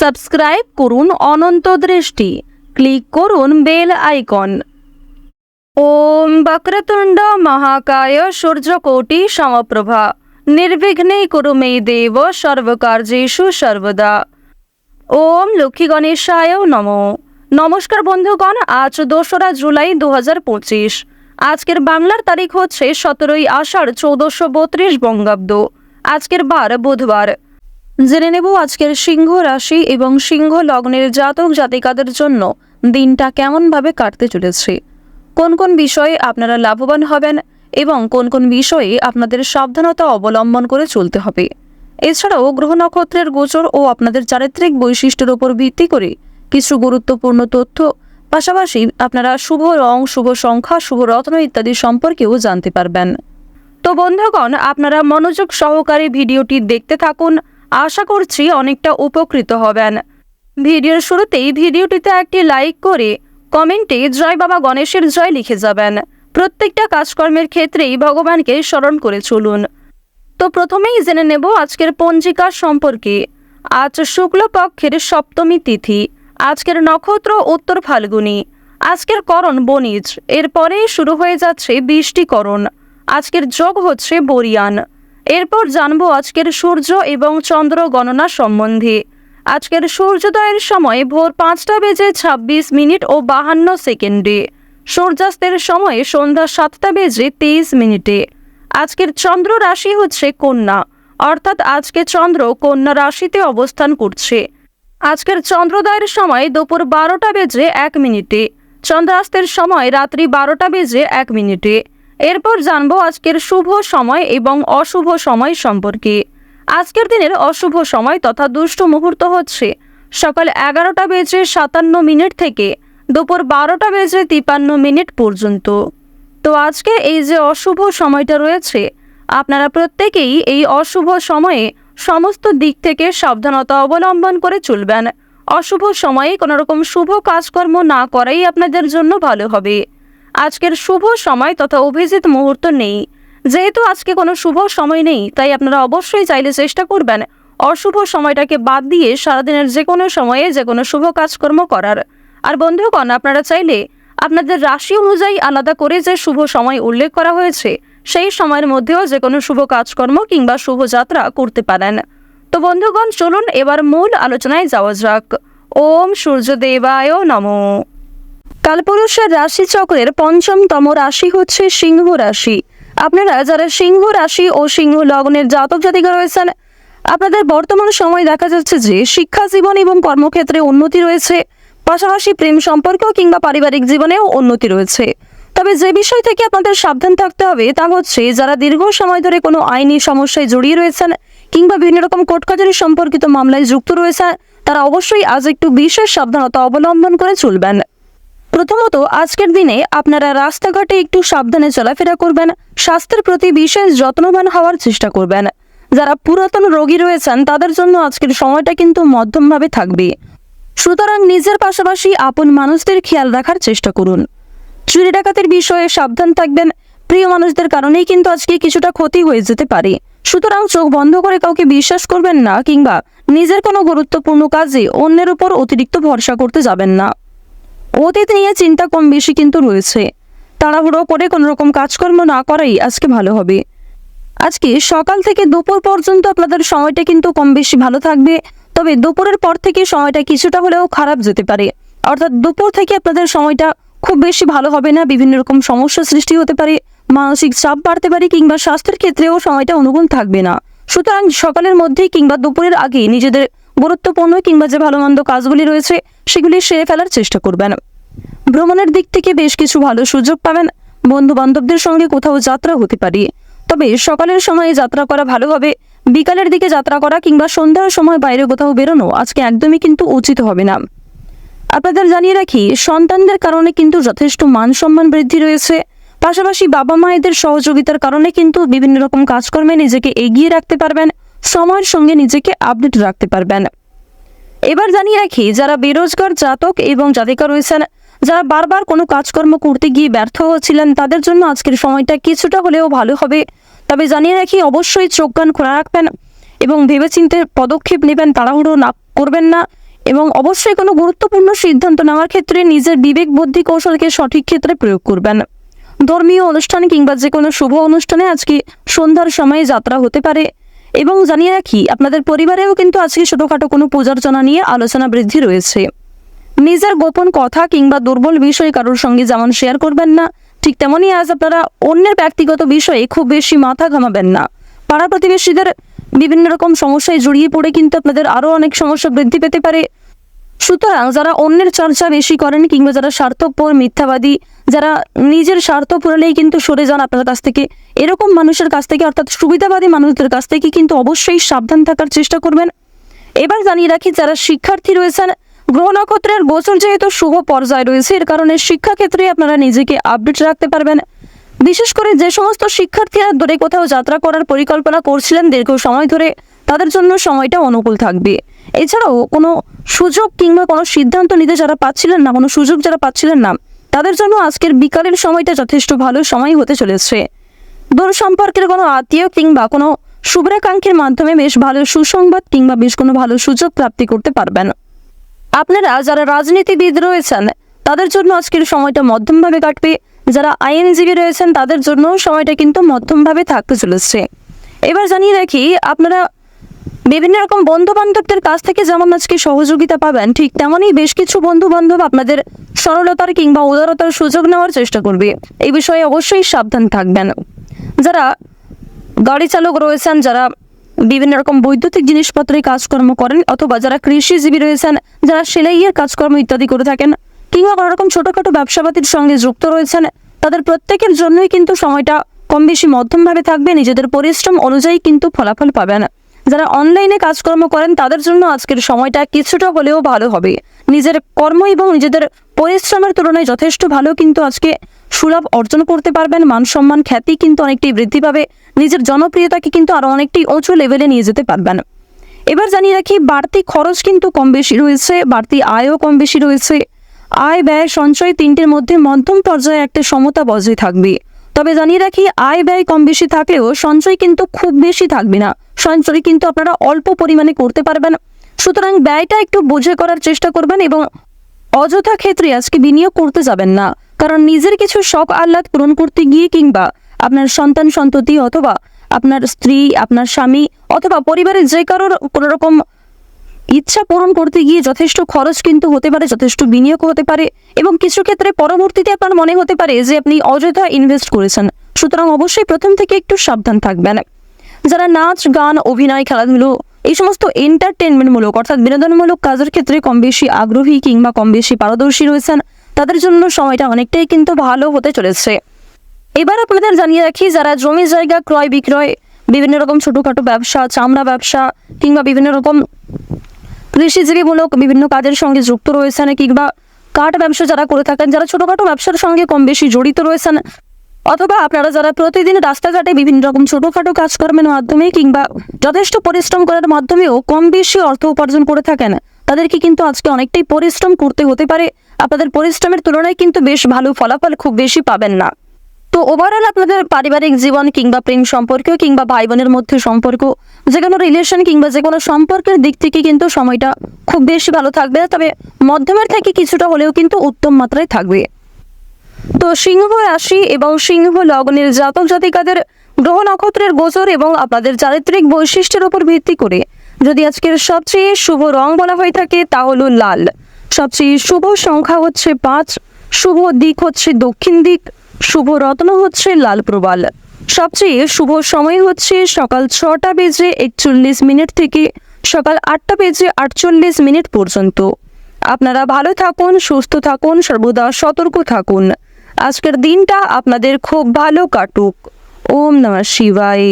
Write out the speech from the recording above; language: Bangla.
সাবস্ক্রাইব করুন অনন্ত দৃষ্টি, ক্লিক করুন বেল আইকন। ওম বক্রতুণ্ড মহাকায় সূর্যকোটি সমপ্রভা নির্বিঘ্নে কুরু মে দেব সর্বকার্যেষু সর্বদা। ওম লক্ষ্মী গণেশায় নমঃ। নমস্কার বন্ধুগণ, আজ 2রা জুলাই 2025। আজকের বাংলার তারিখ হচ্ছে 17ই আষাঢ় 1432 বঙ্গাব্দ। আজকের বার বুধবার। জেনে নেব আজকের সিংহ রাশি এবং সিংহ লগ্নের জাতক জাতিকাদের জন্য দিনটা কেমনভাবে কাটতে চলেছে, কোন কোন বিষয়ে আপনারা লাভবান হবেন এবং কোন কোন বিষয়ে আপনাদের সাবধানতা অবলম্বন করে চলতে হবে। এছাড়াও গ্রহ নক্ষত্রের গোচর ও আপনাদের চারিত্রিক বৈশিষ্ট্যের উপর ভিত্তি করে কিছু গুরুত্বপূর্ণ তথ্য, পাশাপাশি আপনারা শুভ রং, শুভ সংখ্যা, শুভ রত্ন ইত্যাদি সম্পর্কেও জানতে পারবেন। তো বন্ধুগণ, আপনারা মনোযোগ সহকারে ভিডিওটি দেখতে থাকুন, আশা করছি অনেকটা উপকৃত হবেন। ভিডিওর শুরুতেই ভিডিওটিতে একটি লাইক করে কমেন্টে জয় বাবা গণেশের জয় লিখে যাবেন। প্রত্যেকটা কাজকর্মের ক্ষেত্রেই ভগবানকে স্মরণ করে চলুন। তো প্রথমেই জেনে নেব আজকের পঞ্জিকা সম্পর্কে। আজ শুক্লপক্ষের সপ্তমী তিথি। আজকের নক্ষত্র উত্তর ফাল্গুনী। আজকের করণ বণিজ। এরপরেই শুরু হয়ে যাচ্ছে বৃষ্টিকরণ। আজকের যোগ হচ্ছে বরিয়ান। এরপর জানবো আজকের সূর্য এবং চন্দ্র গণনা সম্বন্ধে। আজকের সূর্যোদয়ের সময় ভোর 5টা বেজে 26 মিনিট ও 52 সেকেন্ডে। সূর্যাস্তের সময় সন্ধ্যা 7টা বেজে 23 মিনিটে। আজকের চন্দ্র রাশি হচ্ছে কন্যা, অর্থাৎ আজকে চন্দ্র কন্যা রাশিতে অবস্থান করছে। আজকের চন্দ্রোদয়ের সময় দুপুর 12টা বেজে 1 মিনিটে। চন্দ্রাস্তের সময় রাত্রি 12টা বেজে 1 মিনিটে। এরপর জানবো আজকের শুভ সময় এবং অশুভ সময় সম্পর্কে। আজকের দিনের অশুভ সময় তথা দুষ্ট মুহূর্ত হচ্ছে সকাল 11টা বেজে 57 মিনিট থেকে দুপুর 12টা বেজে 53 মিনিট পর্যন্ত। তো আজকে এই যে অশুভ সময়টা রয়েছে, আপনারা প্রত্যেকেই এই অশুভ সময়ে সমস্ত দিক থেকে সাবধানতা অবলম্বন করে চলবেন। অশুভ সময়ে কোনো রকম শুভ কাজকর্ম না করাই আপনাদের জন্য ভালো হবে। আজকের শুভ সময় তথা অভিজিৎ মুহূর্ত নেই। যেহেতু আজকে কোনো শুভ সময় নেই, তাই আপনারা অবশ্যই চাইলে চেষ্টা করবেন অশুভ সময়টাকে বাদ দিয়ে সারাদিনের যে কোনো সময়ে যে কোনো শুভ কাজকর্ম করার। আর বন্ধুগণ, আপনারা চাইলে আপনাদের রাশি অনুযায়ী আলাদা করে যে শুভ সময় উল্লেখ করা হয়েছে, সেই সময়ের মধ্যেও যে কোনো শুভ কাজকর্ম কিংবা শুভযাত্রা করতে পারেন। তো বন্ধুগণ, চলুন এবার মূল আলোচনায় যাওয়া যাক। ওম সূর্যদেবায় নমঃ। কালপুরুষের রাশি চক্রের পঞ্চমতম রাশি হচ্ছে সিংহ রাশি। আপনারা যারা সিংহ রাশি ও সিংহ লগ্নের জাতক জাতিকা রয়েছেন, আপনাদের বর্তমান সময় দেখা যাচ্ছে যে শিক্ষা জীবন এবং কর্মক্ষেত্রে উন্নতি রয়েছে, পাশাপাশি প্রেম সম্পর্ক কিংবা পারিবারিক জীবনেও উন্নতি রয়েছে। তবে যে বিষয় থেকে আপনাদের সাবধান থাকতে হবে তা হচ্ছে যারা দীর্ঘ সময় ধরে কোনো আইনি সমস্যায় জড়িয়ে রয়েছেন কিংবা বিভিন্ন রকম কোর্ট কাছারি সম্পর্কিত মামলায় যুক্ত রয়েছে, তারা অবশ্যই আজ একটু বিশেষ সাবধানতা অবলম্বন করে চলবেন। প্রথমত, আজকের দিনে আপনারা রাস্তাঘাটে একটু সাবধানে চলাফেরা করবেন, স্বাস্থ্যের প্রতি বিশেষ যত্নবান হওয়ার চেষ্টা করবেন। যারা পুরাতন রোগী রয়েছেন তাদের জন্য আজকের সময়টা কিন্তু মধ্যমভাবে থাকবে। সুতরাং নিজের পাশাপাশি আপন মানুষদের খেয়াল রাখার চেষ্টা করুন। চুরি ডাকাতির বিষয়ে সাবধান থাকবেন। প্রিয় মানুষদের কারণেই কিন্তু আজকে কিছুটা ক্ষতি হয়ে যেতে পারে। সুতরাং চোখ বন্ধ করে কাউকে বিশ্বাস করবেন না কিংবা নিজের কোনো গুরুত্বপূর্ণ কাজে অন্যের উপর অতিরিক্ত ভরসা করতে যাবেন না। অতীত নিয়ে চিন্তা কম বেশি কিন্তু রয়েছে। তাড়াহুড়ো করে কোনো রকম কাজকর্ম না করাই আজকে ভালো হবে। আজকে সকাল থেকে দুপুর পর্যন্ত আপনাদের সময়টা কিন্তু কম বেশি ভালো থাকবে, তবে দুপুরের পর থেকে সময়টা কিছুটা হলেও খারাপ যেতে পারে। অর্থাৎ দুপুর থেকে আপনাদের সময়টা খুব বেশি ভালো হবে না, বিভিন্ন রকম সমস্যা সৃষ্টি হতে পারে, মানসিক চাপ বাড়তে পারে কিংবা স্বাস্থ্যের ক্ষেত্রেও সময়টা অনুকূল থাকবে না। সুতরাং সকালের মধ্যেই কিংবা দুপুরের আগে নিজেদের গুরুত্বপূর্ণ কিংবা যে ভালো মন্দ কাজগুলি রয়েছে সেগুলি সেরে ফেলার চেষ্টা করবেন। ভ্রমণের দিক থেকে বেশ কিছু ভালো সুযোগ পাবেন। বন্ধু বান্ধবদের সঙ্গে কোথাও যাত্রা হতে পারে, তবে সকালের সময়ে যাত্রা করা ভালো হবে। বিকালের দিকে যাত্রা করা কিংবা সন্ধ্যার সময় বাইরে কোথাও বেরোনো আজকে একদমই কিন্তু উচিত হবে না। আপনাদের জানিয়ে রাখি, সন্তানদের কারণে কিন্তু যথেষ্ট মান সম্মান বৃদ্ধি রয়েছে। পাশাপাশি বাবা মায়েদের সহযোগিতার কারণে কিন্তু বিভিন্ন রকম কাজকর্মে নিজেকে এগিয়ে রাখতে পারবেন, সময়ের সঙ্গে নিজেকে আপডেট রাখতে পারবেন। এবার জানিয়ে রাখি, যারা বেরোজগার জাতক এবং জাতিকা রয়েছেন, যারা বারবার কোনো কাজকর্ম করতে গিয়ে ব্যর্থ হচ্ছিলেন, তাদের জন্য আজকের সময়টা কিছুটা হলেও ভালো হবে। তবে জানিয়ে রাখি, অবশ্যই চোখ কান খোলা রাখবেন এবং ভেবেচিন্তে পদক্ষেপ নেবেন, তাড়াহুড়ো না করবেন না এবং অবশ্যই কোনো গুরুত্বপূর্ণ সিদ্ধান্ত নেওয়ার ক্ষেত্রে নিজের বিবেক বুদ্ধি কৌশলকে সঠিক ক্ষেত্রে প্রয়োগ করবেন। ধর্মীয় অনুষ্ঠান কিংবা যে কোনো শুভ অনুষ্ঠানে আজকে সন্ধ্যার সময়ে যাত্রা হতে পারে। এবং জানিয়ে রাখি, আপনাদের পরিবারেও কিন্তু আজকে ছোটোখাটো কোনো পূজার্চনা নিয়ে আলোচনা বৃদ্ধি রয়েছে। নিজের গোপন কথা কিংবা দুর্বল বিষয় কারোর সঙ্গে যেমন শেয়ার করবেন না, ঠিক তেমনই আজ আপনারা অন্যের ব্যক্তিগত বিষয়ে খুব বেশি মাথা ঘামাবেন না। পাড়া প্রতিবেশীদের বিভিন্ন রকম সমস্যায় জড়িয়ে পড়ে কিন্তু আপনাদের আরও অনেক সমস্যা বৃদ্ধি পেতে পারে। সুতরাং যারা অন্যের চর্চা বেশি করেন কিংবা যারা স্বার্থপর, মিথ্যাবাদী, যারা নিজের স্বার্থ পুরালেই কিন্তু সরে যান আপনার কাছ থেকে, এরকম মানুষের কাছ থেকে অর্থাৎ সুবিধাবাদী মানুষদের কাছ থেকে কিন্তু অবশ্যই সাবধান থাকার চেষ্টা করবেন। এবার জানিয়ে রাখি, যারা শিক্ষার্থী রয়েছেন, গ্রহ নক্ষত্রের গোচর যেহেতু শুভ পর্যায়ে রয়েছে, এর কারণে শিক্ষাক্ষেত্রে আপনারা নিজেকে আপডেট রাখতে পারবেন। বিশেষ করে যে সমস্ত শিক্ষার্থীরা দূরে কোথাও যাত্রা করার পরিকল্পনা করছিলেন দীর্ঘ সময় ধরে, তাদের জন্য সময়টা অনুকূল থাকবে। এছাড়াও কোনো সুযোগ কিংবা কোনো সিদ্ধান্ত নিতে যারা পাচ্ছিলেন না, কোনো সুযোগ যারা পাচ্ছিলেন না, তাদের জন্য আজকের বিকালের সময়টা যথেষ্ট ভালো সময় হতে চলেছে। দূর সম্পর্কের কোনো আত্মীয় কিংবা কোনো শুভ্রাকাঙ্ক্ষীর মাধ্যমে বেশ ভালো সুসংবাদ কিংবা বেশ কোনো ভালো সুযোগ প্রাপ্তি করতে পারবেন। আপনারা যারা রাজনীতিবিদ রয়েছেন, তাদের জন্য আজকের সময়টা মধ্যমভাবে কাটবে। যারা আইনজীবী রয়েছেন, তাদের জন্য সময়টা কিন্তু মধ্যমভাবে থাকতে চলেছে। এবার জানিয়ে রাখি, আপনারা বিভিন্ন রকম বন্ধু বান্ধবদের কাছ থেকে যেমন আজকে সহযোগিতা পাবেন, ঠিক তেমনই বেশ কিছু বন্ধু বান্ধব আপনাদের সরলতার কিংবা উদারতার সুযোগ নেওয়ার চেষ্টা করবে। এই বিষয়ে অবশ্যই সাবধান থাকবেন। যারা গাড়ি চালক রয়েছেন, যারা বিভিন্ন রকম বৈদ্যুতিক জিনিসপত্রে কাজকর্ম করেন, অথবা যারা কৃষিজীবী রয়েছেন, যারা সেলাইয়ের কাজকর্ম ইত্যাদি করে থাকেন, কিংবা কোনো রকম ছোটোখাটো ব্যবসাপাতির সঙ্গে যুক্ত রয়েছেন, তাদের প্রত্যেকের জন্যই কিন্তু সময়টা কম বেশি মধ্যমভাবে থাকবে। নিজেদের পরিশ্রম অনুযায়ী কিন্তু ফলাফল পাবেন। যারা অনলাইনে কাজকর্ম করেন, তাদের জন্য আজকের সময়টা কিছুটা হলেও ভালো হবে। নিজের কর্ম এবং নিজেদের পরিশ্রমের তুলনায় যথেষ্ট ভালো কিন্তু আজকে সুলাভ অর্জন করতে পারবেন। মান সম্মান, খ্যাতি কিন্তু অনেকটাই বৃদ্ধি পাবে। নিজের জনপ্রিয়তাকে কিন্তু আরও অনেকটাই উঁচু লেভেলে নিয়ে যেতে পারবেন। এবার জানিয়ে রাখি, বাড়তি খরচ কিন্তু কম বেশি রয়েছে, বাড়তি আয়ও কম বেশি রয়েছে। আয়, ব্যয়, সঞ্চয় তিনটির মধ্যে মধ্যম পর্যায়ে একটা সমতা বজায় থাকবে। তবে জানিয়ে রাখি, আয় ব্যয় কম বেশি থাকলেও সঞ্চয় কিন্তু খুব বেশি থাকবে না। সঞ্চয় কিন্তু আপনারা অল্প পরিমাণে করতে পারবেন। সুতরাং ব্যয়টা একটু বুঝে করার চেষ্টা করবেন এবং অযথা ক্ষেত্রে আজকে বিনিয়োগ করতে যাবেন না। কারণ নিজের কিছু শখ আহ্লাদ পূরণ করতে গিয়ে কিংবা আপনার সন্তান সন্ততি অথবা আপনার স্ত্রী, আপনার স্বামী অথবা পরিবারের যে কারোর কোনো রকম ইচ্ছা পূরণ করতে গিয়ে যথেষ্ট খরচ কিন্তু হতে পারে, যথেষ্ট বিনিয়োগ হতে পারে এবং কিছু ক্ষেত্রে পরবর্তীতে আপনার মনে হতে পারে যে আপনি অযথা ইনভেস্ট করেছেন। সুতরাং অবশ্যই প্রথম থেকে একটু সাবধান থাকবেন। যারা নাচ, গান, অভিনয়, খেলাধুলো এই সমস্ত এন্টারটেনমেন্টমূলক অর্থাৎ বিনোদনমূলক কাজের ক্ষেত্রে কম বেশি আগ্রহী কিংবা কম বেশি পারদর্শী রয়েছেন, তাদের জন্য সময়টা অনেকটাই কিন্তু ভালো হতে চলেছে। এবার আপনাদের জানিয়ে রাখি, যারা জমি জায়গা ক্রয় বিক্রয়, বিভিন্ন রকম ছোটোখাটো ব্যবসা, চামড়া ব্যবসা কিংবা বিভিন্ন রকম কৃষিজীবীমূলক বিভিন্ন কাজের সঙ্গে যুক্ত রয়েছেন, কিংবা কাঠ ব্যবসা যারা করে থাকেন, যারা ছোটোখাটো ব্যবসার সঙ্গে কম বেশি জড়িত রয়েছেন, অথবা আপনারা যারা প্রতিদিন রাস্তাঘাটে বিভিন্ন রকম ছোটোখাটো কাজকর্মের মাধ্যমে কিংবা যথেষ্ট পরিশ্রম করার মাধ্যমেও কম বেশি অর্থ উপার্জন করে থাকেন, তাদেরকে কিন্তু আজকে অনেকটাই পরিশ্রম করতে হতে পারে। আপনাদের পরিশ্রমের তুলনায় কিন্তু বেশ ভালো ফলাফল খুব বেশি পাবেন না। তো ওভারঅল আপনাদের পারিবারিক জীবন কিংবা প্রেম সম্পর্ক কিংবা ভাই বোনের মধ্যে সম্পর্ক, যে কোনো রিলেশন কিংবা যে কোনো সম্পর্কের দিক থেকে কিন্তু সময়টা খুব বেশি ভালো থাকবে। তবে মধ্যমের থেকে কিছুটা হলেও কিন্তু উত্তম মাত্রায় থাকবে। তো সিংহ রাশি এবং সিংহ লগ্নের জাতক জাতিকাদের গ্রহ নক্ষত্রের গোচর এবং আপনাদের চারিত্রিক বৈশিষ্ট্যের উপর ভিত্তি করে যদি আজকের সবচেয়ে শুভ রং বলা হয়ে থাকে, তা হলো লাল। সবচেয়ে শুভ সংখ্যা হচ্ছে 5, শুভ দিক হচ্ছে দক্ষিণ দিক, শুভ রত্ন হচ্ছে লাল প্রবাল। সবচেয়ে শুভ সময় হচ্ছে সকাল 6টা বেজে 41 থেকে সকাল 8টা বেজে 48 পর্যন্ত। আপনারা ভালো থাকুন, সুস্থ থাকুন, সর্বদা সতর্ক থাকুন। আজকের দিনটা আপনাদের খুব ভালো কাটুক। ওম নমঃ শিবায়।